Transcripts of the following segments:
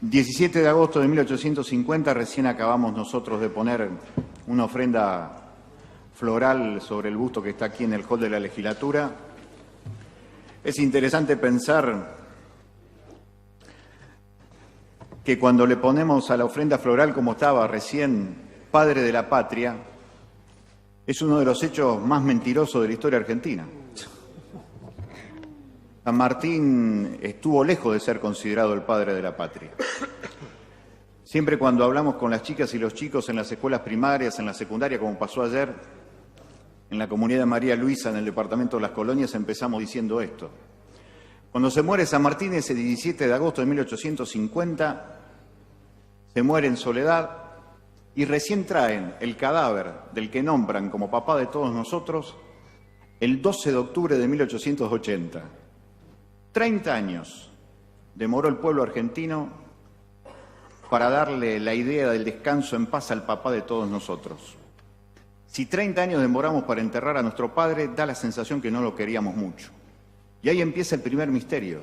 17 de agosto de 1850 recién acabamos nosotros de poner una ofrenda floral sobre el busto que está aquí en el hall de la legislatura. Es interesante pensar que cuando le ponemos a la ofrenda floral, como estaba recién, Padre de la Patria, es uno de los hechos más mentirosos de la historia argentina. San Martín estuvo lejos de ser considerado el padre de la patria. Siempre cuando hablamos con las chicas y los chicos en las escuelas primarias, en la secundaria, como pasó ayer, en la comunidad de María Luisa, en el departamento de Las Colonias, empezamos diciendo esto. Cuando se muere San Martín, ese 17 de agosto de 1850, se muere en soledad y recién traen el cadáver del que nombran como papá de todos nosotros el 12 de octubre de 1880. 30 años demoró el pueblo argentino para darle la idea del descanso en paz al papá de todos nosotros. Si 30 años demoramos para enterrar a nuestro padre, da la sensación que no lo queríamos mucho. Y ahí empieza el primer misterio.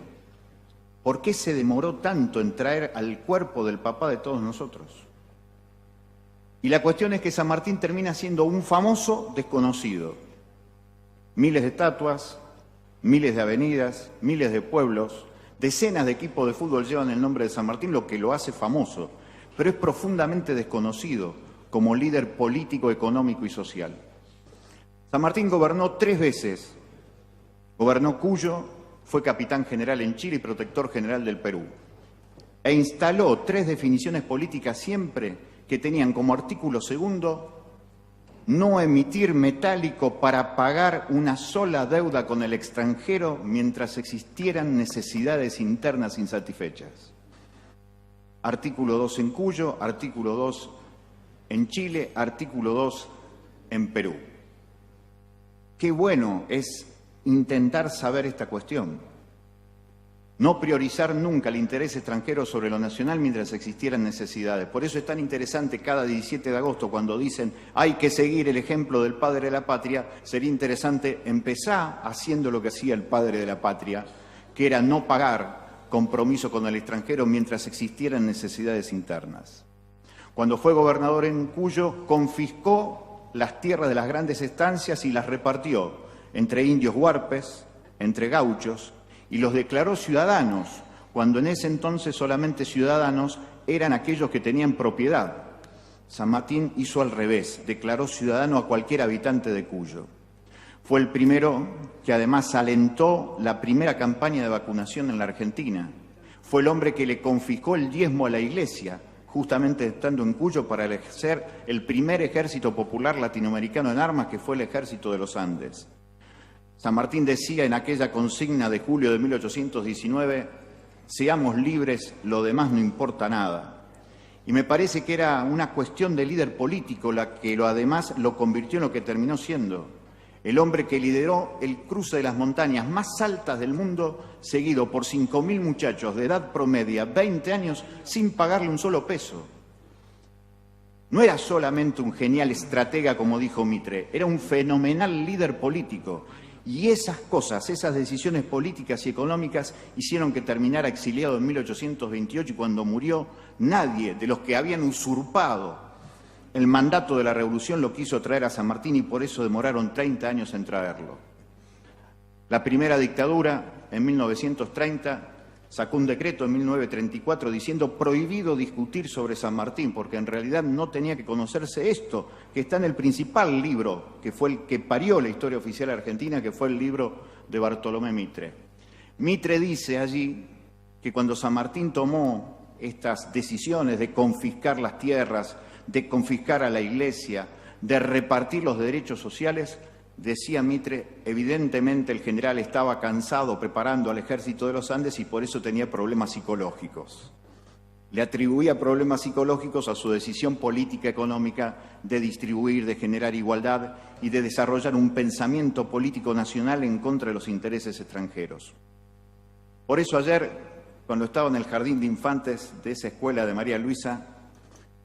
¿Por qué se demoró tanto en traer al cuerpo del papá de todos nosotros? Y la cuestión es que San Martín termina siendo un famoso desconocido. Miles de estatuas, miles de avenidas, miles de pueblos, decenas de equipos de fútbol llevan el nombre de San Martín, lo que lo hace famoso, pero es profundamente desconocido como líder político, económico y social. San Martín gobernó 3 veces. Gobernó Cuyo, fue capitán general en Chile y protector general del Perú. E instaló 3 definiciones políticas siempre que tenían como artículo segundo no emitir metálico para pagar una sola deuda con el extranjero mientras existieran necesidades internas insatisfechas. Artículo 2 en Cuyo, artículo 2 en Chile, artículo 2 en Perú. Qué bueno es intentar saber esta cuestión. No priorizar nunca el interés extranjero sobre lo nacional mientras existieran necesidades. Por eso es tan interesante cada 17 de agosto cuando dicen hay que seguir el ejemplo del padre de la patria, sería interesante empezar haciendo lo que hacía el padre de la patria, que era no pagar compromiso con el extranjero mientras existieran necesidades internas. Cuando fue gobernador en Cuyo, confiscó las tierras de las grandes estancias y las repartió entre indios huarpes, entre gauchos, y los declaró ciudadanos, cuando en ese entonces solamente ciudadanos eran aquellos que tenían propiedad. San Martín hizo al revés, declaró ciudadano a cualquier habitante de Cuyo. Fue el primero que además alentó la primera campaña de vacunación en la Argentina. Fue el hombre que le confiscó el diezmo a la Iglesia, justamente estando en Cuyo para ejercer el primer ejército popular latinoamericano en armas, que fue el Ejército de los Andes. San Martín decía en aquella consigna de julio de 1819, seamos libres, lo demás no importa nada. Y me parece que era una cuestión de líder político la que además lo convirtió en lo que terminó siendo. El hombre que lideró el cruce de las montañas más altas del mundo, seguido por 5.000 muchachos de edad promedia, 20 años, sin pagarle un solo peso. No era solamente un genial estratega, como dijo Mitre, era un fenomenal líder político. Y esas cosas, esas decisiones políticas y económicas hicieron que terminara exiliado en 1828 y cuando murió nadie de los que habían usurpado el mandato de la revolución lo quiso traer a San Martín y por eso demoraron 30 años en traerlo. La primera dictadura, en 1930, sacó un decreto en 1934 diciendo prohibido discutir sobre San Martín, porque en realidad no tenía que conocerse esto, que está en el principal libro, que fue el que parió la historia oficial argentina, que fue el libro de Bartolomé Mitre. Mitre dice allí que cuando San Martín tomó estas decisiones de confiscar las tierras, de confiscar a la Iglesia, de repartir los derechos sociales, decía Mitre, evidentemente el general estaba cansado preparando al ejército de los Andes y por eso tenía problemas psicológicos. Le atribuía problemas psicológicos a su decisión política económica de distribuir, de generar igualdad y de desarrollar un pensamiento político nacional en contra de los intereses extranjeros. Por eso ayer, cuando estaba en el jardín de infantes de esa escuela de María Luisa,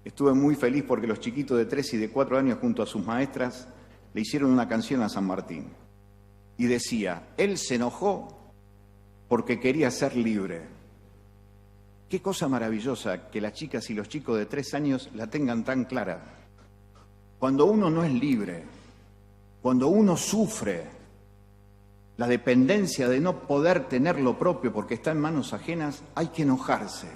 estuve muy feliz porque los chiquitos de 3 y de 4 años junto a sus maestras le hicieron una canción a San Martín y decía, él se enojó porque quería ser libre. Qué cosa maravillosa que las chicas y los chicos de 3 años la tengan tan clara. Cuando uno no es libre, cuando uno sufre la dependencia de no poder tener lo propio porque está en manos ajenas, hay que enojarse.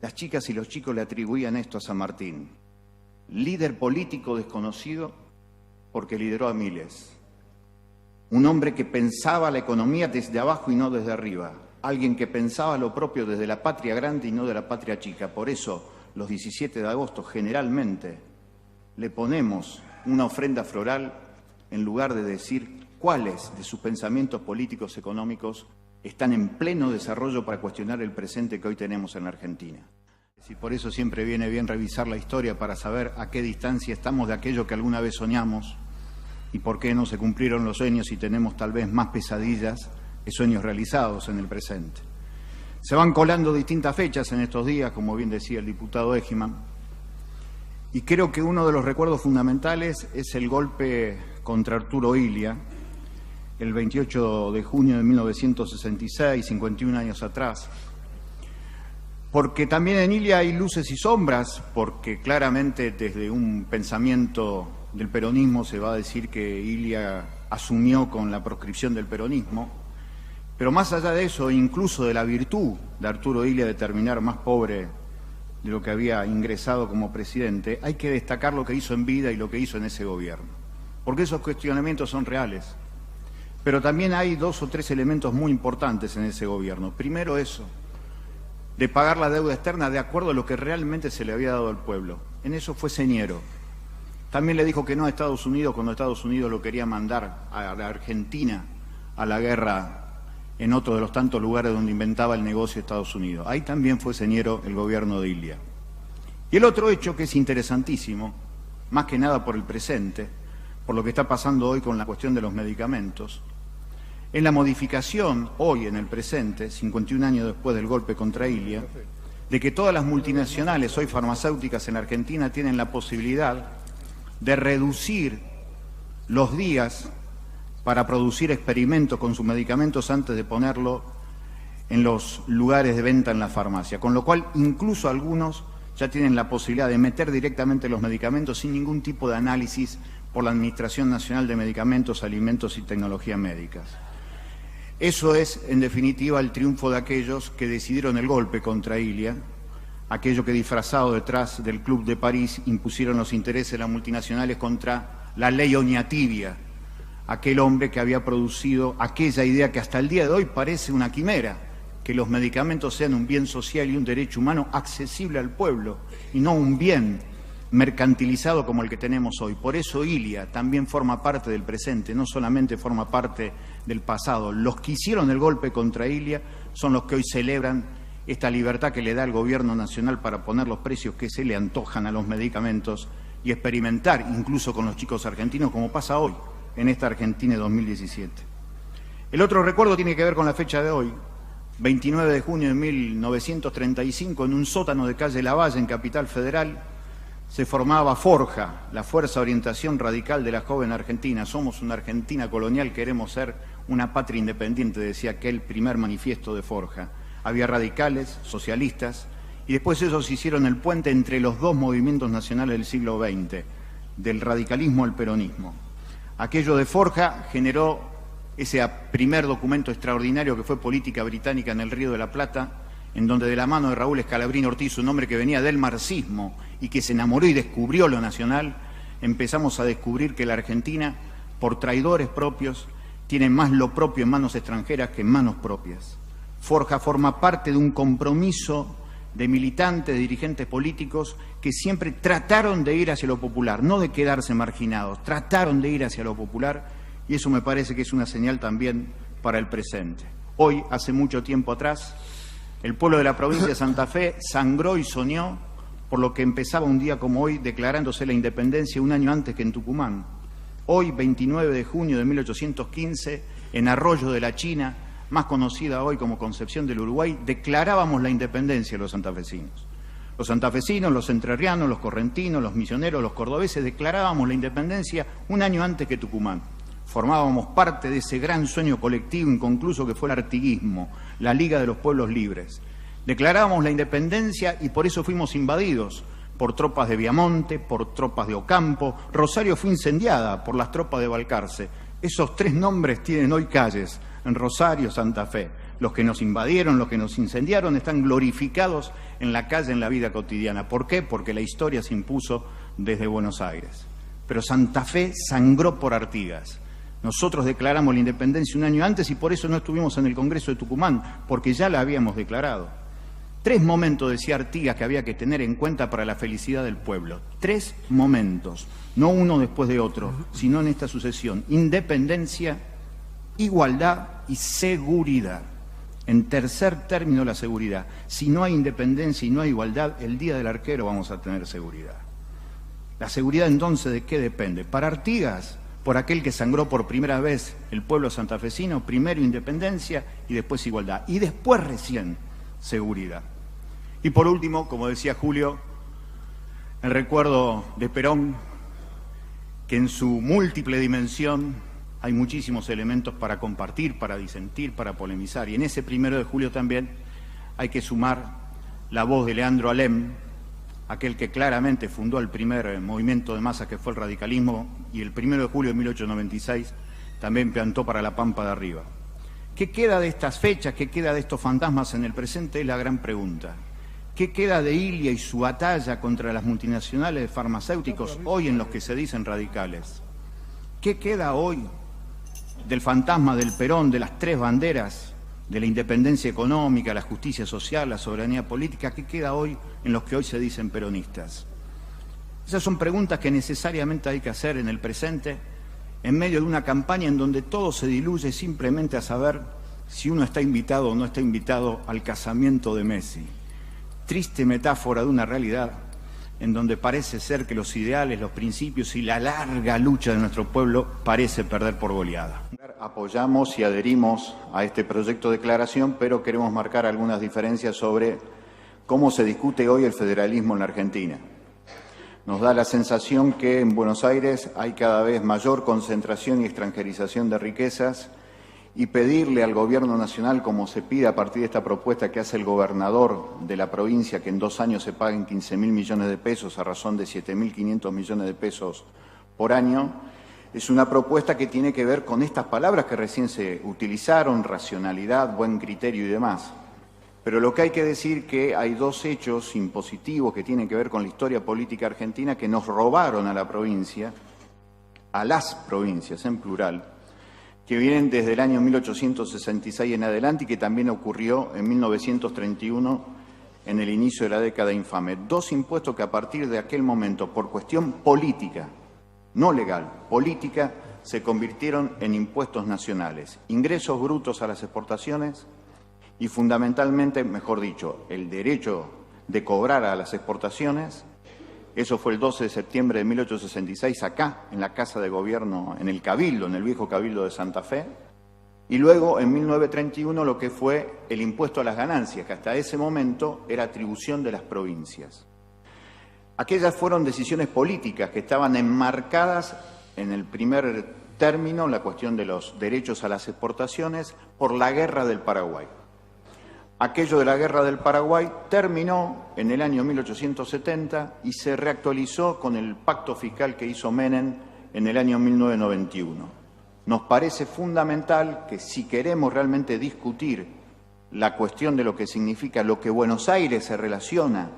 Las chicas y los chicos le atribuían esto a San Martín. Líder político desconocido porque lideró a miles. Un hombre que pensaba la economía desde abajo y no desde arriba. Alguien que pensaba lo propio desde la patria grande y no de la patria chica. Por eso, los 17 de agosto, generalmente, le ponemos una ofrenda floral en lugar de decir cuáles de sus pensamientos políticos económicos están en pleno desarrollo para cuestionar el presente que hoy tenemos en la Argentina. Y por eso siempre viene bien revisar la historia para saber a qué distancia estamos de aquello que alguna vez soñamos y por qué no se cumplieron los sueños y tenemos tal vez más pesadillas que sueños realizados en el presente. Se van colando distintas fechas en estos días, como bien decía el diputado Egiman, y creo que uno de los recuerdos fundamentales es el golpe contra Arturo Illia, el 28 de junio de 1966, 51 años atrás, porque también en Illia hay luces y sombras, porque claramente desde un pensamiento del peronismo se va a decir que Illia asumió con la proscripción del peronismo, pero más allá de eso, incluso de la virtud de Arturo Illia de terminar más pobre de lo que había ingresado como presidente, hay que destacar lo que hizo en vida y lo que hizo en ese gobierno, porque esos cuestionamientos son reales. Pero también hay 2 o 3 elementos muy importantes en ese gobierno. Primero eso, de pagar la deuda externa de acuerdo a lo que realmente se le había dado al pueblo. En eso fue señero. También le dijo que no a Estados Unidos cuando Estados Unidos lo quería mandar a la Argentina a la guerra en otro de los tantos lugares donde inventaba el negocio Estados Unidos. Ahí también fue señero el gobierno de Illia. Y el otro hecho que es interesantísimo, más que nada por el presente, por lo que está pasando hoy con la cuestión de los medicamentos, es la modificación hoy en el presente, 51 años después del golpe contra Illia, de que todas las multinacionales hoy farmacéuticas en la Argentina tienen la posibilidad de reducir los días para producir experimentos con sus medicamentos antes de ponerlo en los lugares de venta en la farmacia, con lo cual incluso algunos ya tienen la posibilidad de meter directamente los medicamentos sin ningún tipo de análisis por la Administración Nacional de Medicamentos, Alimentos y Tecnologías Médicas. Eso es, en definitiva, el triunfo de aquellos que decidieron el golpe contra Illia, aquellos que disfrazado detrás del Club de París impusieron los intereses de las multinacionales contra la ley Oñatibia, aquel hombre que había producido aquella idea que hasta el día de hoy parece una quimera, que los medicamentos sean un bien social y un derecho humano accesible al pueblo y no un bien mercantilizado como el que tenemos hoy. Por eso Illia también forma parte del presente, no solamente forma parte del pasado. Los que hicieron el golpe contra Illia son los que hoy celebran esta libertad que le da el gobierno nacional para poner los precios que se le antojan a los medicamentos y experimentar incluso con los chicos argentinos como pasa hoy en esta Argentina de 2017. El otro recuerdo tiene que ver con la fecha de hoy, 29 de junio de 1935, en un sótano de calle Lavalle, en Capital Federal, se formaba Forja, la Fuerza de Orientación Radical de la Joven Argentina. Somos una Argentina colonial, queremos ser una patria independiente, decía aquel primer manifiesto de Forja. Había radicales, socialistas, y después ellos hicieron el puente entre los 2 movimientos nacionales del siglo XX, del radicalismo al peronismo. Aquello de Forja generó ese primer documento extraordinario que fue Política Británica en el Río de la Plata, en donde de la mano de Raúl Escalabrini Ortiz, un hombre que venía del marxismo y que se enamoró y descubrió lo nacional, empezamos a descubrir que la Argentina, por traidores propios, tiene más lo propio en manos extranjeras que en manos propias. Forja forma parte de un compromiso de militantes, de dirigentes políticos que siempre trataron de ir hacia lo popular, no de quedarse marginados, trataron de ir hacia lo popular, y eso me parece que es una señal también para el presente. Hoy, hace mucho tiempo atrás, el pueblo de la provincia de Santa Fe sangró y soñó por lo que empezaba un día como hoy declarándose la independencia un año antes que en Tucumán. Hoy, 29 de junio de 1815, en Arroyo de la China, más conocida hoy como Concepción del Uruguay, declarábamos la independencia de los santafesinos. Los santafesinos, los entrerrianos, los correntinos, los misioneros, los cordobeses, declarábamos la independencia un año antes que Tucumán. Formábamos parte de ese gran sueño colectivo inconcluso que fue el artiguismo, la Liga de los Pueblos Libres. Declarábamos la independencia y por eso fuimos invadidos por tropas de Viamonte, por tropas de Ocampo. Rosario fue incendiada por las tropas de Balcarce. Esos 3 nombres tienen hoy calles, en Rosario, Santa Fe. Los que nos invadieron, los que nos incendiaron, están glorificados en la calle, en la vida cotidiana. ¿Por qué? Porque la historia se impuso desde Buenos Aires. Pero Santa Fe sangró por Artigas. Nosotros declaramos la independencia un año antes y por eso no estuvimos en el Congreso de Tucumán, porque ya la habíamos declarado. 3 momentos, decía Artigas, que había que tener en cuenta para la felicidad del pueblo. 3 momentos, no uno después de otro, sino en esta sucesión. Independencia, igualdad y seguridad. En tercer término, la seguridad. Si no hay independencia y no hay igualdad, el día del arquero vamos a tener seguridad. La seguridad, entonces, ¿de qué depende? Para Artigas, por aquel que sangró por primera vez el pueblo santafesino, primero independencia y después igualdad. Y después recién seguridad. Y por último, como decía Julio, el recuerdo de Perón, que en su múltiple dimensión hay muchísimos elementos para compartir, para disentir, para polemizar. Y en ese 1 de julio también hay que sumar la voz de Leandro Alem, aquel que claramente fundó el primer movimiento de masas que fue el radicalismo, y el 1 de julio de 1896 también plantó para la Pampa de Arriba. ¿Qué queda de estas fechas? ¿Qué queda de estos fantasmas en el presente? Es la gran pregunta. ¿Qué queda de Ilia y su batalla contra las multinacionales de farmacéuticos hoy en los que se dicen radicales? ¿Qué queda hoy del fantasma del Perón, de las 3 banderas, de la independencia económica, la justicia social, la soberanía política? ¿Qué queda hoy en los que hoy se dicen peronistas? Esas son preguntas que necesariamente hay que hacer en el presente, en medio de una campaña en donde todo se diluye simplemente a saber si uno está invitado o no está invitado al casamiento de Messi. Triste metáfora de una realidad en donde parece ser que los ideales, los principios y la larga lucha de nuestro pueblo parece perder por goleada. Apoyamos y adherimos a este proyecto de declaración, pero queremos marcar algunas diferencias sobre cómo se discute hoy el federalismo en la Argentina. Nos da la sensación que en Buenos Aires hay cada vez mayor concentración y extranjerización de riquezas, y pedirle al gobierno nacional, como se pide a partir de esta propuesta que hace el gobernador de la provincia, que en 2 años se paguen 15.000 millones de pesos a razón de 7.500 millones de pesos por año, es una propuesta que tiene que ver con estas palabras que recién se utilizaron, racionalidad, buen criterio y demás. Pero lo que hay que decir que hay 2 hechos impositivos que tienen que ver con la historia política argentina que nos robaron a la provincia, a las provincias en plural, que vienen desde el año 1866 en adelante y que también ocurrió en 1931 en el inicio de la década infame. 2 impuestos que a partir de aquel momento, por cuestión política, no legal, política, se convirtieron en impuestos nacionales. Ingresos brutos a las exportaciones y fundamentalmente, mejor dicho, el derecho de cobrar a las exportaciones. Eso fue el 12 de septiembre de 1866 acá, en la Casa de Gobierno, en el Cabildo, en el viejo Cabildo de Santa Fe. Y luego, en 1931, lo que fue el impuesto a las ganancias, que hasta ese momento era atribución de las provincias. Aquellas fueron decisiones políticas que estaban enmarcadas en el primer término, la cuestión de los derechos a las exportaciones, por la Guerra del Paraguay. Aquello de la Guerra del Paraguay terminó en el año 1870 y se reactualizó con el pacto fiscal que hizo Menem en el año 1991. Nos parece fundamental que si queremos realmente discutir la cuestión de lo que significa lo que Buenos Aires se relaciona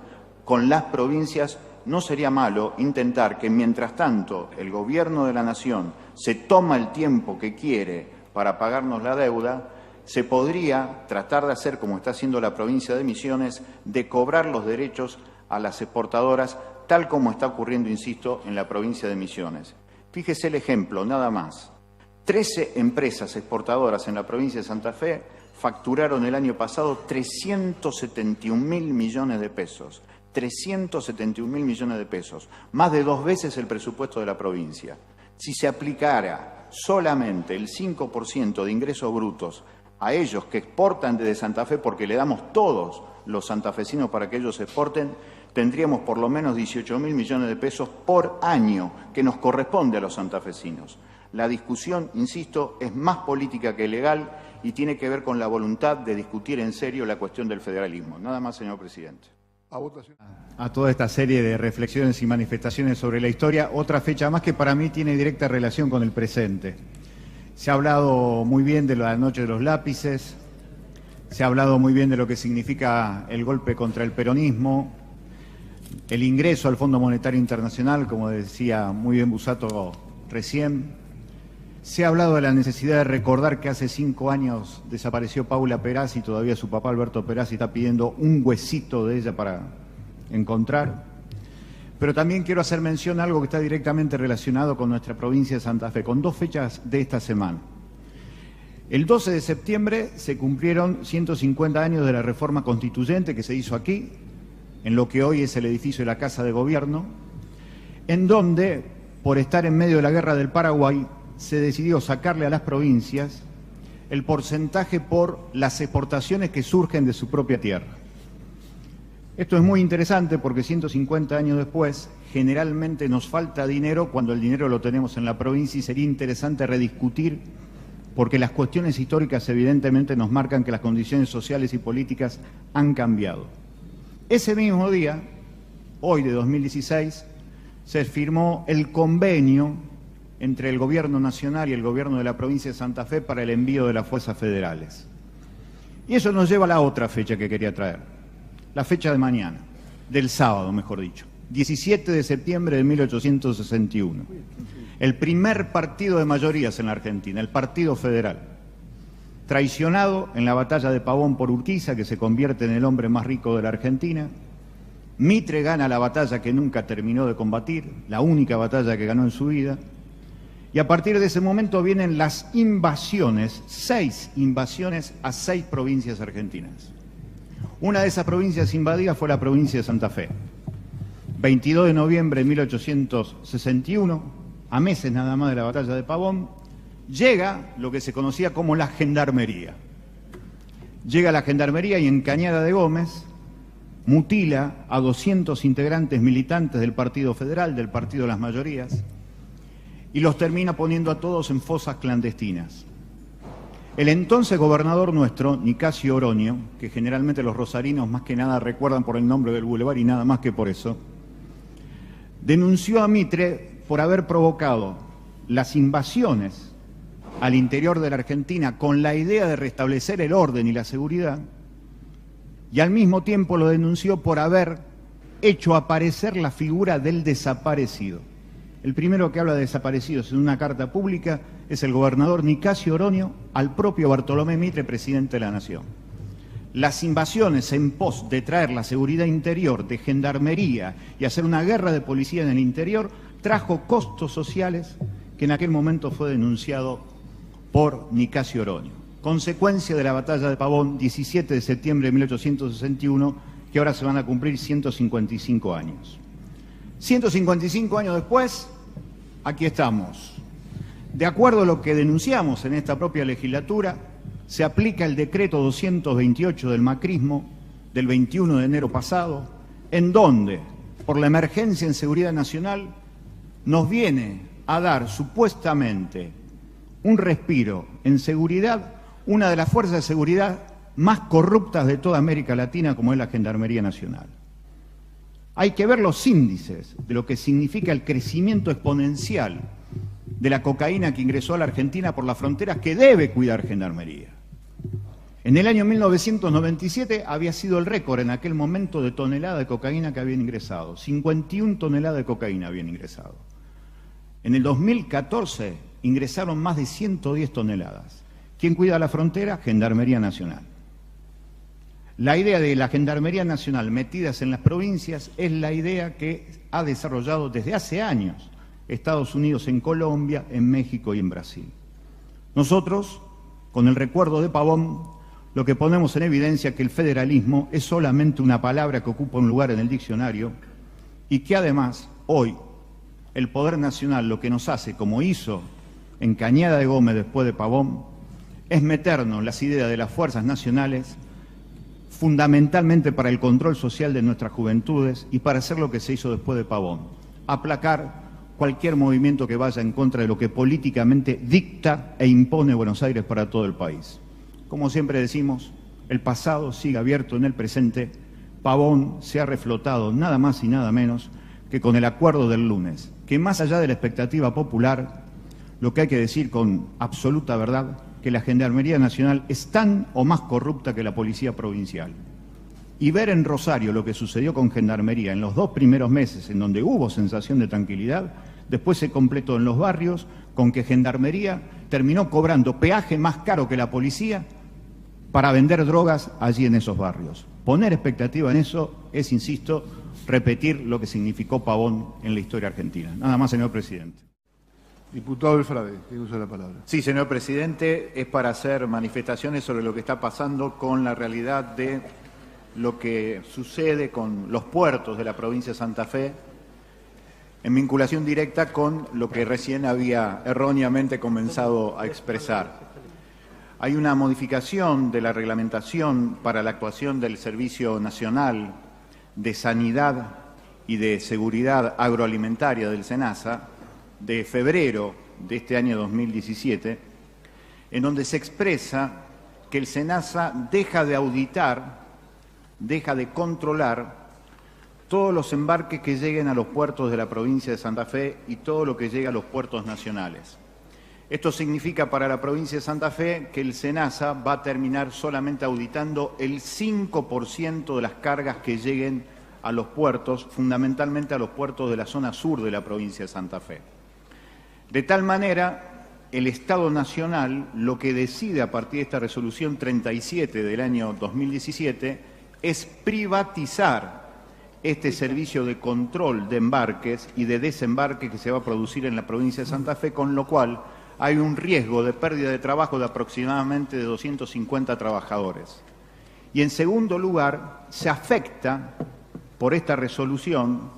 con las provincias, no sería malo intentar que mientras tanto el gobierno de la nación se toma el tiempo que quiere para pagarnos la deuda, se podría tratar de hacer, como está haciendo la provincia de Misiones, de cobrar los derechos a las exportadoras, tal como está ocurriendo, insisto, en la provincia de Misiones. Fíjese el ejemplo, nada más. 13 empresas exportadoras en la provincia de Santa Fe facturaron el año pasado 371.000 millones de pesos. 371.000 millones de pesos, más de 2 veces el presupuesto de la provincia. Si se aplicara solamente el 5% de ingresos brutos a ellos que exportan desde Santa Fe, porque le damos todos los santafesinos para que ellos exporten, tendríamos por lo menos 18.000 millones de pesos por año que nos corresponde a los santafesinos. La discusión, insisto, es más política que legal y tiene que ver con la voluntad de discutir en serio la cuestión del federalismo. Nada más, señor presidente. A toda esta serie de reflexiones y manifestaciones sobre la historia, otra fecha más que para mí tiene directa relación con el presente. Se ha hablado muy bien de la noche de los lápices, se ha hablado muy bien de lo que significa el golpe contra el peronismo, el ingreso al Fondo Monetario Internacional, como decía muy bien Busato recién. Se ha hablado de la necesidad de recordar que hace 5 años desapareció Paula Perazzi y todavía su papá Alberto Perazzi está pidiendo un huesito de ella para encontrar. Pero también quiero hacer mención a algo que está directamente relacionado con nuestra provincia de Santa Fe, con 2 fechas de esta semana. El 12 de septiembre se cumplieron 150 años de la reforma constituyente que se hizo aquí, en lo que hoy es el edificio de la Casa de Gobierno, en donde, por estar en medio de la guerra del Paraguay, se decidió sacarle a las provincias el porcentaje por las exportaciones que surgen de su propia tierra. Esto es muy interesante porque 150 años después generalmente nos falta dinero cuando el dinero lo tenemos en la provincia y sería interesante rediscutir porque las cuestiones históricas evidentemente nos marcan que las condiciones sociales y políticas han cambiado. Ese mismo día, hoy de 2016, se firmó el convenio entre el Gobierno Nacional y el Gobierno de la provincia de Santa Fe para el envío de las fuerzas federales. Y eso nos lleva a la otra fecha que quería traer, la fecha de mañana, del sábado, mejor dicho, 17 de septiembre de 1861. El primer partido de mayorías en la Argentina, el Partido Federal, traicionado en la batalla de Pavón por Urquiza, que se convierte en el hombre más rico de la Argentina. Mitre gana la batalla que nunca terminó de combatir, la única batalla que ganó en su vida. Y a partir de ese momento vienen las invasiones, 6 invasiones a 6 provincias argentinas. Una de esas provincias invadidas fue la provincia de Santa Fe. 22 de noviembre de 1861, a meses nada más de la batalla de Pavón, llega lo que se conocía como la Gendarmería. Llega la Gendarmería y en Cañada de Gómez mutila a 200 integrantes militantes del Partido Federal, del Partido de las Mayorías, y los termina poniendo a todos en fosas clandestinas. El entonces gobernador nuestro, Nicasio Oroño, que generalmente los rosarinos más que nada recuerdan por el nombre del bulevar y nada más que por eso, denunció a Mitre por haber provocado las invasiones al interior de la Argentina con la idea de restablecer el orden y la seguridad, y al mismo tiempo lo denunció por haber hecho aparecer la figura del desaparecido. El primero que habla de desaparecidos en una carta pública es el gobernador Nicasio Oroño al propio Bartolomé Mitre, presidente de la Nación. Las invasiones en pos de traer la seguridad interior, de gendarmería y hacer una guerra de policía en el interior, trajo costos sociales que en aquel momento fue denunciado por Nicasio Oroño. Consecuencia de la batalla de Pavón, 17 de septiembre de 1861, que ahora se van a cumplir 155 años. 155 años después, aquí estamos. De acuerdo a lo que denunciamos en esta propia legislatura, se aplica el decreto 228 del macrismo del 21 de enero pasado, en donde, por la emergencia en seguridad nacional, nos viene a dar supuestamente un respiro en seguridad, una de las fuerzas de seguridad más corruptas de toda América Latina, como es la Gendarmería Nacional. Hay que ver los índices de lo que significa el crecimiento exponencial de la cocaína que ingresó a la Argentina por las fronteras que debe cuidar Gendarmería. En el año 1997 había sido el récord en aquel momento de tonelada de cocaína que habían ingresado. 51 toneladas de cocaína habían ingresado. En el 2014 ingresaron más de 110 toneladas. ¿Quién cuida la frontera? Gendarmería Nacional. La idea de la Gendarmería Nacional metidas en las provincias es la idea que ha desarrollado desde hace años Estados Unidos en Colombia, en México y en Brasil. Nosotros, con el recuerdo de Pavón, lo que ponemos en evidencia es que el federalismo es solamente una palabra que ocupa un lugar en el diccionario y que además hoy el Poder Nacional lo que nos hace, como hizo en Cañada de Gómez después de Pavón, es meternos las ideas de las fuerzas nacionales fundamentalmente para el control social de nuestras juventudes y para hacer lo que se hizo después de Pavón, aplacar cualquier movimiento que vaya en contra de lo que políticamente dicta e impone Buenos Aires para todo el país. Como siempre decimos, el pasado sigue abierto en el presente. Pavón se ha reflotado nada más y nada menos que con el acuerdo del lunes, que más allá de la expectativa popular, lo que hay que decir con absoluta verdad, que la Gendarmería Nacional es tan o más corrupta que la Policía Provincial. Y ver en Rosario lo que sucedió con Gendarmería en los 2 primeros meses, en donde hubo sensación de tranquilidad, después se completó en los barrios con que Gendarmería terminó cobrando peaje más caro que la policía para vender drogas allí en esos barrios. Poner expectativa en eso es, insisto, repetir lo que significó Pavón en la historia argentina. Nada más, señor presidente. Diputado Elfrade, tiene uso de la palabra. Sí, señor presidente, es para hacer manifestaciones sobre lo que está pasando con la realidad de lo que sucede con los puertos de la provincia de Santa Fe, en vinculación directa con lo que recién había erróneamente comenzado a expresar. Hay una modificación de la reglamentación para la actuación del Servicio Nacional de Sanidad y de Seguridad Agroalimentaria del SENASA de febrero de este año 2017, en donde se expresa que el SENASA deja de auditar, deja de controlar todos los embarques que lleguen a los puertos de la provincia de Santa Fe y todo lo que llegue a los puertos nacionales. Esto significa para la provincia de Santa Fe que el SENASA va a terminar solamente auditando el 5% de las cargas que lleguen a los puertos, fundamentalmente a los puertos de la zona sur de la provincia de Santa Fe. De tal manera, el Estado Nacional lo que decide a partir de esta resolución 37 del año 2017 es privatizar este servicio de control de embarques y de desembarque que se va a producir en la provincia de Santa Fe, con lo cual hay un riesgo de pérdida de trabajo de aproximadamente de 250 trabajadores. Y en segundo lugar, se afecta por esta resolución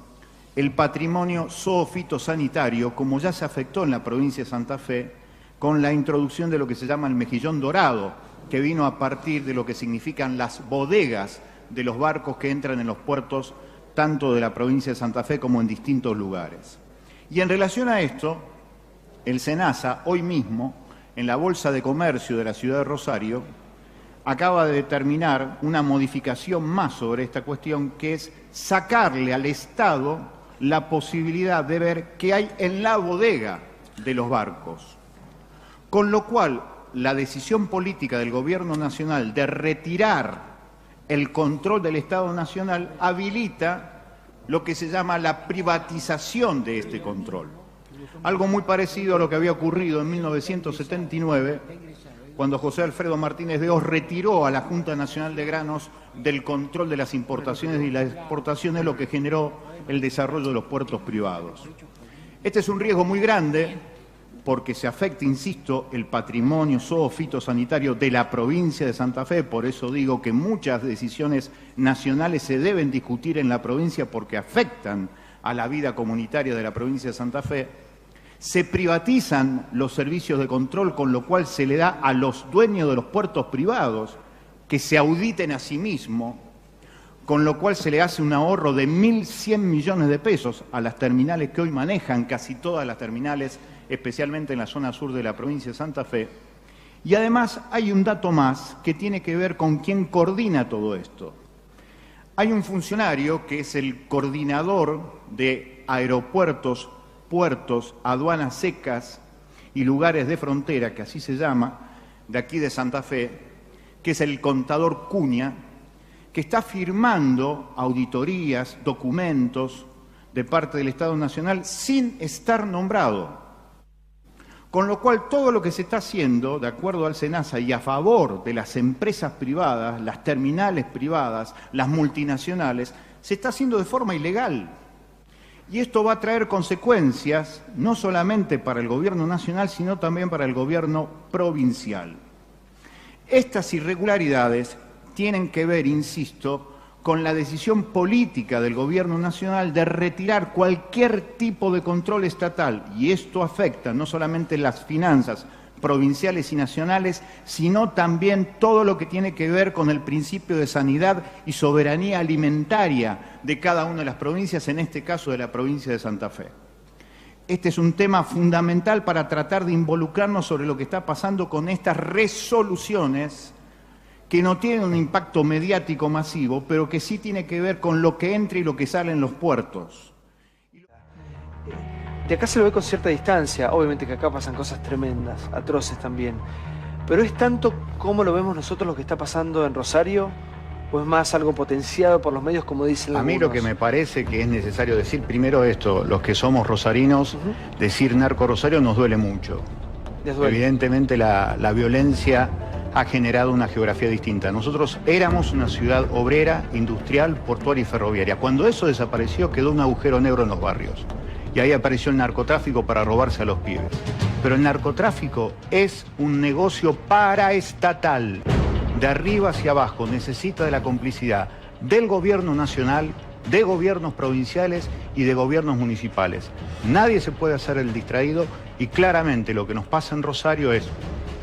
el patrimonio zoofitosanitario, como ya se afectó en la provincia de Santa Fe con la introducción de lo que se llama el mejillón dorado, que vino a partir de lo que significan las bodegas de los barcos que entran en los puertos tanto de la provincia de Santa Fe como en distintos lugares. Y en relación a esto, el SENASA, hoy mismo, en la Bolsa de Comercio de la ciudad de Rosario, acaba de determinar una modificación más sobre esta cuestión, que es sacarle al Estado la posibilidad de ver qué hay en la bodega de los barcos. Con lo cual, la decisión política del Gobierno Nacional de retirar el control del Estado Nacional habilita lo que se llama la privatización de este control. Algo muy parecido a lo que había ocurrido en 1979, cuando José Alfredo Martínez de Hoz retiró a la Junta Nacional de Granos del control de las importaciones y las exportaciones, lo que generó el desarrollo de los puertos privados. Este es un riesgo muy grande porque se afecta, insisto, el patrimonio zoofitosanitario de la provincia de Santa Fe. Por eso digo que muchas decisiones nacionales se deben discutir en la provincia porque afectan a la vida comunitaria de la provincia de Santa Fe. Se privatizan los servicios de control, con lo cual se le da a los dueños de los puertos privados que se auditen a sí mismos, con lo cual se le hace un ahorro de 1.100 millones de pesos a las terminales que hoy manejan, casi todas las terminales, especialmente en la zona sur de la provincia de Santa Fe. Y además hay un dato más que tiene que ver con quién coordina todo esto. Hay un funcionario que es el coordinador de aeropuertos, puertos, aduanas secas y lugares de frontera, que así se llama, de aquí de Santa Fe, que es el contador Cunha, que está firmando auditorías, documentos de parte del Estado Nacional sin estar nombrado. Con lo cual, todo lo que se está haciendo, de acuerdo al SENASA y a favor de las empresas privadas, las terminales privadas, las multinacionales, se está haciendo de forma ilegal. Y esto va a traer consecuencias no solamente para el gobierno nacional, sino también para el gobierno provincial. Estas irregularidades tienen que ver, insisto, con la decisión política del Gobierno Nacional de retirar cualquier tipo de control estatal, y esto afecta no solamente las finanzas provinciales y nacionales, sino también todo lo que tiene que ver con el principio de sanidad y soberanía alimentaria de cada una de las provincias, en este caso de la provincia de Santa Fe. este es un tema fundamental para tratar de involucrarnos sobre lo que está pasando con estas resoluciones que no tienen un impacto mediático masivo, pero que sí tiene que ver con lo que entra y lo que sale en los puertos. De acá se lo ve con cierta distancia, obviamente que acá pasan cosas tremendas, atroces también, pero ¿es tanto como lo vemos nosotros lo que está pasando en Rosario? ¿O es más algo potenciado por los medios, como dicen algunos? A mí lo que me parece que es necesario decir, primero esto, los que somos rosarinos, decir narco Rosario nos duele mucho. Evidentemente la violencia ha generado una geografía distinta. Nosotros éramos una ciudad obrera, industrial, portuaria y ferroviaria. Cuando eso desapareció, quedó un agujero negro en los barrios. Y ahí apareció el narcotráfico para robarse a los pibes. Pero el narcotráfico es un negocio paraestatal. De arriba hacia abajo, necesita de la complicidad del gobierno nacional, de gobiernos provinciales y de gobiernos municipales. Nadie se puede hacer el distraído y claramente lo que nos pasa en Rosario es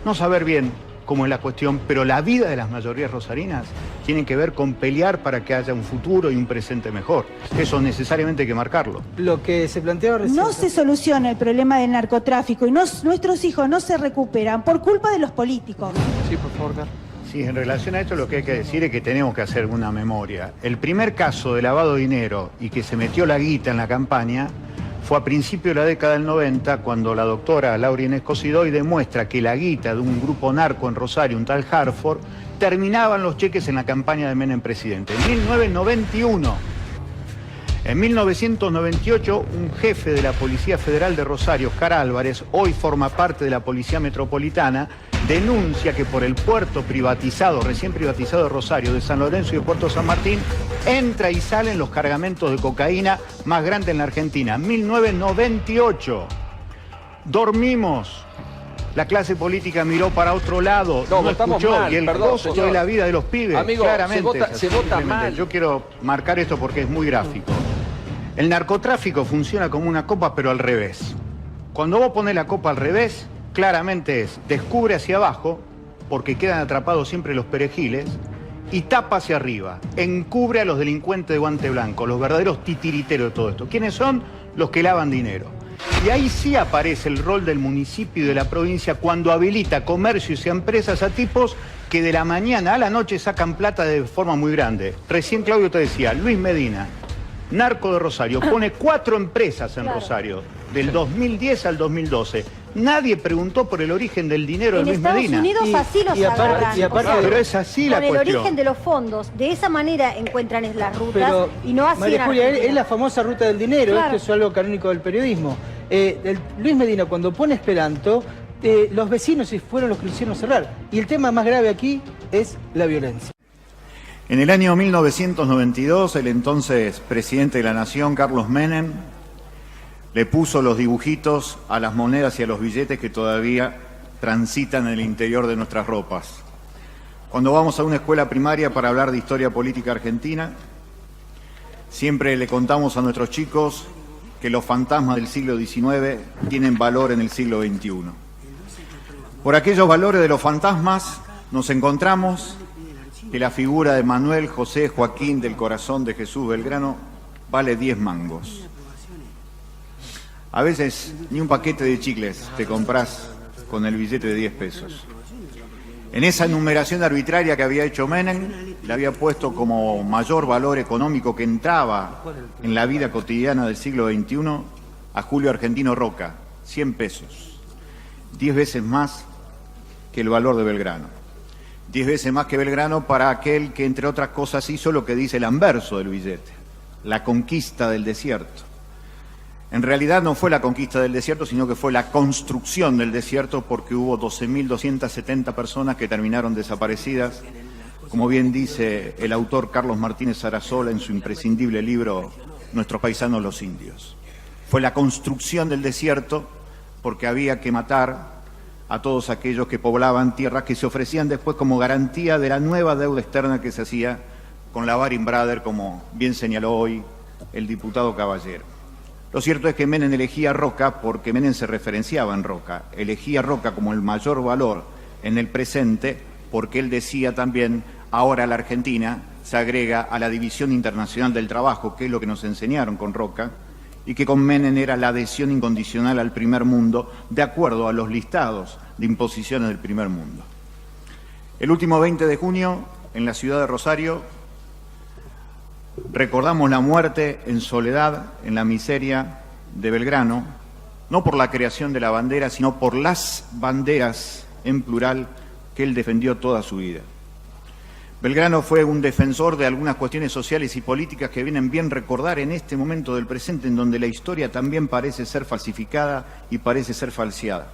no saber bien cómo es la cuestión, pero la vida de las mayorías rosarinas tiene que ver con pelear para que haya un futuro y un presente mejor. Eso necesariamente hay que marcarlo. Lo que se planteaba recién... No se soluciona el problema del narcotráfico y nuestros hijos no se recuperan por culpa de los políticos. Sí, por favor, Carlos. Sí, en relación a esto lo que hay que decir es que tenemos que hacer una memoria. El primer caso de lavado de dinero y que se metió la guita en la campaña fue a principios de la década del 90, cuando la doctora Laura Inés Cosidoy demuestra que la guita de un grupo narco en Rosario, un tal Hartford, terminaban los cheques en la campaña de Menem presidente. En 1991. En 1998, un jefe de la Policía Federal de Rosario, Oscar Álvarez, hoy forma parte de la Policía Metropolitana, denuncia que por el puerto privatizado, recién privatizado de Rosario, de San Lorenzo y de Puerto San Martín, entra y salen los cargamentos de cocaína más grandes en la Argentina. 1998. Dormimos. La clase política miró para otro lado, no escuchó, mal, y el costo de la vida de los pibes, amigo, claramente. Se vota mal. Yo quiero marcar esto porque es muy gráfico. El narcotráfico funciona como una copa, pero al revés. Cuando vos pones la copa al revés, claramente es descubre hacia abajo, porque quedan atrapados siempre los perejiles, y tapa hacia arriba, encubre a los delincuentes de guante blanco, los verdaderos titiriteros de todo esto. ¿Quiénes son? Los que lavan dinero. Y ahí sí aparece el rol del municipio y de la provincia cuando habilita comercios y empresas a tipos que de la mañana a la noche sacan plata de forma muy grande. Recién Claudio te decía, Luis Medina, narco de Rosario, pone 4 empresas en Rosario, del 2010 al 2012. Nadie preguntó por el origen del dinero de Luis Medina. En Estados Unidos así los agarran. Pero es así la cuestión. Con el origen de los fondos, de esa manera encuentran las rutas y no así María en Julia, Argentina. es la famosa ruta del dinero, Claro. esto es algo canónico del periodismo. Luis Medina, cuando pone Esperanto, los vecinos fueron los que lo hicieron cerrar. Y el tema más grave aquí es la violencia. En el año 1992, el entonces presidente de la Nación, Carlos Menem, le puso los dibujitos a las monedas y a los billetes que todavía transitan en el interior de nuestras ropas. Cuando vamos a una escuela primaria para hablar de historia política argentina, siempre le contamos a nuestros chicos que los fantasmas del siglo XIX tienen valor en el siglo XXI. Por aquellos valores de los fantasmas nos encontramos que la figura de Manuel José Joaquín del Corazón de Jesús Belgrano vale 10 mangos. A veces ni un paquete de chicles te compras con el billete de 10 pesos. En esa enumeración arbitraria que había hecho Menem, le había puesto como mayor valor económico que entraba en la vida cotidiana del siglo XXI a Julio Argentino Roca, 100 pesos. 10 veces más que el valor de Belgrano. 10 veces más que Belgrano para aquel que, entre otras cosas, hizo lo que dice el anverso del billete, la conquista del desierto. En realidad no fue la conquista del desierto, sino que fue la construcción del desierto, porque hubo 12.270 personas que terminaron desaparecidas, como bien dice el autor Carlos Martínez Sarasola en su imprescindible libro Nuestros paisanos los indios. Fue la construcción del desierto porque había que matar a todos aquellos que poblaban tierras que se ofrecían después como garantía de la nueva deuda externa que se hacía con la Baring Brothers, como bien señaló hoy el diputado Caballero. Lo cierto es que Menem elegía a Roca porque Menem se referenciaba en Roca, elegía a Roca como el mayor valor en el presente porque él decía también, ahora la Argentina se agrega a la División Internacional del Trabajo, que es lo que nos enseñaron con Roca, y que con Menem era la adhesión incondicional al primer mundo, de acuerdo a los listados de imposiciones del primer mundo. El último 20 de junio, en la ciudad de Rosario, recordamos la muerte en soledad, en la miseria de Belgrano, no por la creación de la bandera, sino por las banderas en plural que él defendió toda su vida. Belgrano fue un defensor de algunas cuestiones sociales y políticas que vienen bien recordar en este momento del presente, en donde la historia también parece ser falsificada y parece ser falseada.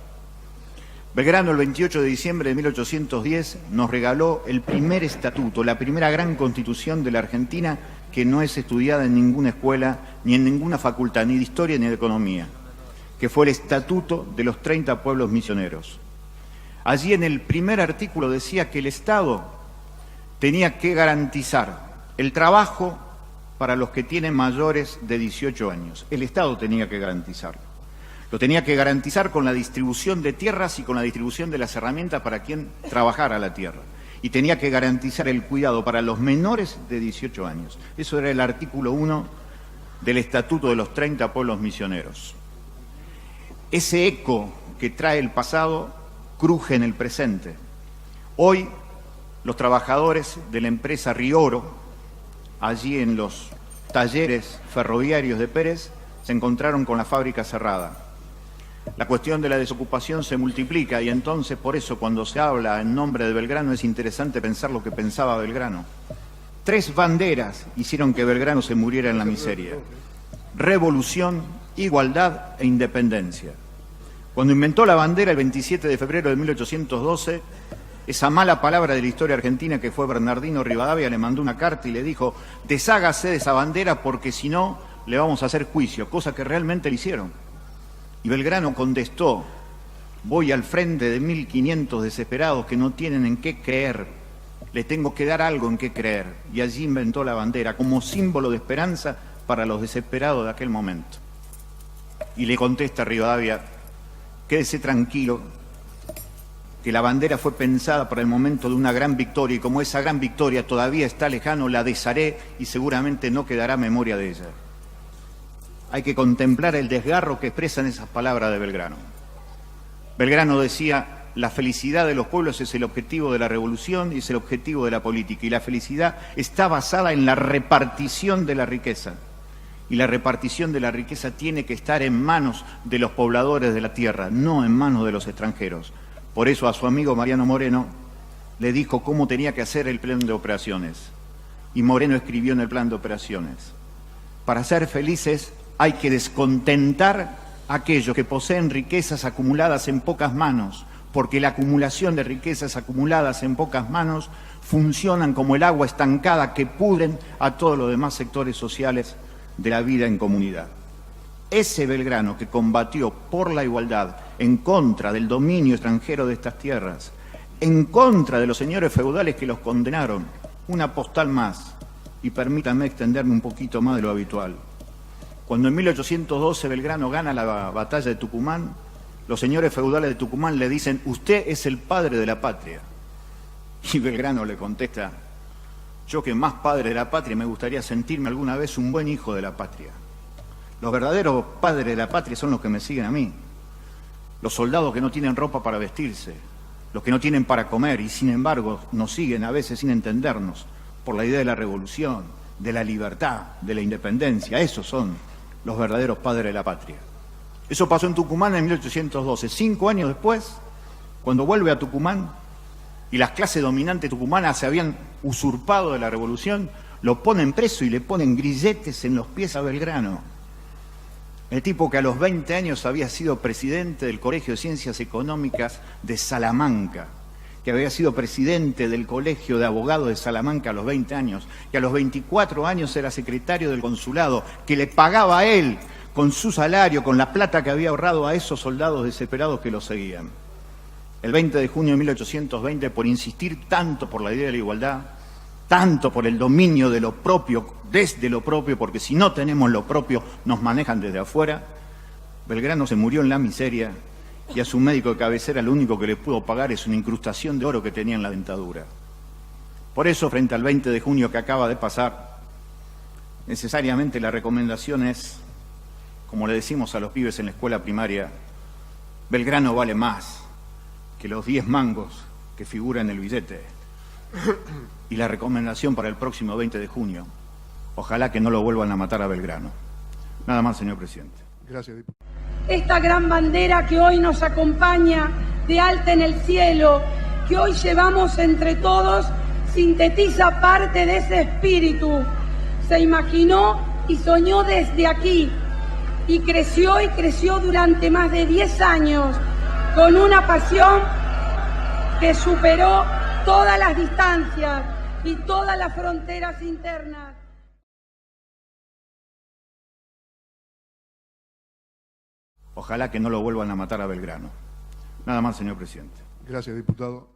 Belgrano, el 28 de diciembre de 1810, nos regaló el primer estatuto, la primera gran constitución de la Argentina, que no es estudiada en ninguna escuela, ni en ninguna facultad, ni de historia ni de economía, que fue el Estatuto de los 30 pueblos misioneros. Allí en el primer artículo decía que el Estado tenía que garantizar el trabajo para los que tienen mayores de 18 años. El Estado tenía que garantizarlo. Lo tenía que garantizar con la distribución de tierras y con la distribución de las herramientas para quien trabajara la tierra. Y tenía que garantizar el cuidado para los menores de 18 años. Eso era el artículo 1 del Estatuto de los 30 pueblos misioneros. Ese eco que trae el pasado cruje en el presente. Hoy, los trabajadores de la empresa Rioro, allí en los talleres ferroviarios de Pérez, se encontraron con la fábrica cerrada. La cuestión de la desocupación se multiplica y entonces por eso cuando se habla en nombre de Belgrano es interesante pensar lo que pensaba Belgrano. 3 banderas hicieron que Belgrano se muriera en la miseria: revolución, igualdad e independencia. Cuando inventó la bandera el 27 de febrero de 1812, esa mala palabra de la historia argentina que fue Bernardino Rivadavia le mandó una carta y le dijo: deshágase de esa bandera porque si no le vamos a hacer juicio, cosa que realmente le hicieron. Y Belgrano contestó: voy al frente de 1500 desesperados que no tienen en qué creer, le tengo que dar algo en qué creer. Y allí inventó la bandera como símbolo de esperanza para los desesperados de aquel momento. Y le contesta Rivadavia: quédese tranquilo, que la bandera fue pensada para el momento de una gran victoria y como esa gran victoria todavía está lejano, la desharé y seguramente no quedará memoria de ella. Hay que contemplar el desgarro que expresan esas palabras de Belgrano. Belgrano decía: la felicidad de los pueblos es el objetivo de la revolución y es el objetivo de la política, y la felicidad está basada en la repartición de la riqueza. Y la repartición de la riqueza tiene que estar en manos de los pobladores de la tierra, no en manos de los extranjeros. Por eso a su amigo Mariano Moreno le dijo cómo tenía que hacer el plan de operaciones. Y Moreno escribió en el plan de operaciones: para ser felices hay que descontentar a aquellos que poseen riquezas acumuladas en pocas manos, porque la acumulación de riquezas acumuladas en pocas manos funcionan como el agua estancada que pudren a todos los demás sectores sociales de la vida en comunidad. Ese Belgrano que combatió por la igualdad, en contra del dominio extranjero de estas tierras, en contra de los señores feudales que los condenaron, una postal más, y permítanme extenderme un poquito más de lo habitual. Cuando en 1812 Belgrano gana la batalla de Tucumán, los señores feudales de Tucumán le dicen: usted es el padre de la patria. Y Belgrano le contesta: yo que más padre de la patria me gustaría sentirme alguna vez un buen hijo de la patria. Los verdaderos padres de la patria son los que me siguen a mí. Los soldados que no tienen ropa para vestirse, los que no tienen para comer y sin embargo nos siguen a veces sin entendernos por la idea de la revolución, de la libertad, de la independencia. Esos son los verdaderos padres de la patria. Eso pasó en Tucumán en 1812. 5 años después, cuando vuelve a Tucumán y las clases dominantes tucumanas se habían usurpado de la revolución, lo ponen preso y le ponen grilletes en los pies a Belgrano. El tipo que a los 20 años había sido presidente del Colegio de Ciencias Económicas de Salamanca, que había sido presidente del Colegio de Abogados de Salamanca a los 20 años, que a los 24 años era secretario del consulado, que le pagaba a él con su salario, con la plata que había ahorrado a esos soldados desesperados que lo seguían. El 20 de junio de 1820, por insistir tanto por la idea de la igualdad, tanto por el dominio de lo propio, desde lo propio, porque si no tenemos lo propio nos manejan desde afuera, Belgrano se murió en la miseria y a su médico de cabecera lo único que le pudo pagar es una incrustación de oro que tenía en la dentadura. Por eso, frente al 20 de junio que acaba de pasar, necesariamente la recomendación es como le decimos a los pibes en la escuela primaria, Belgrano vale más que los 10 mangos que figuran en el billete. Y la recomendación para el próximo 20 de junio, ojalá que no lo vuelvan a matar a Belgrano. Nada más, señor presidente. Gracias, diputado. Esta gran bandera que hoy nos acompaña de alta en el cielo, que hoy llevamos entre todos, sintetiza parte de ese espíritu. Se imaginó y soñó desde aquí y creció durante más de 10 años con una pasión que superó todas las distancias y todas las fronteras internas. Ojalá que no lo vuelvan a matar a Belgrano. Nada más, señor presidente. Gracias, diputado.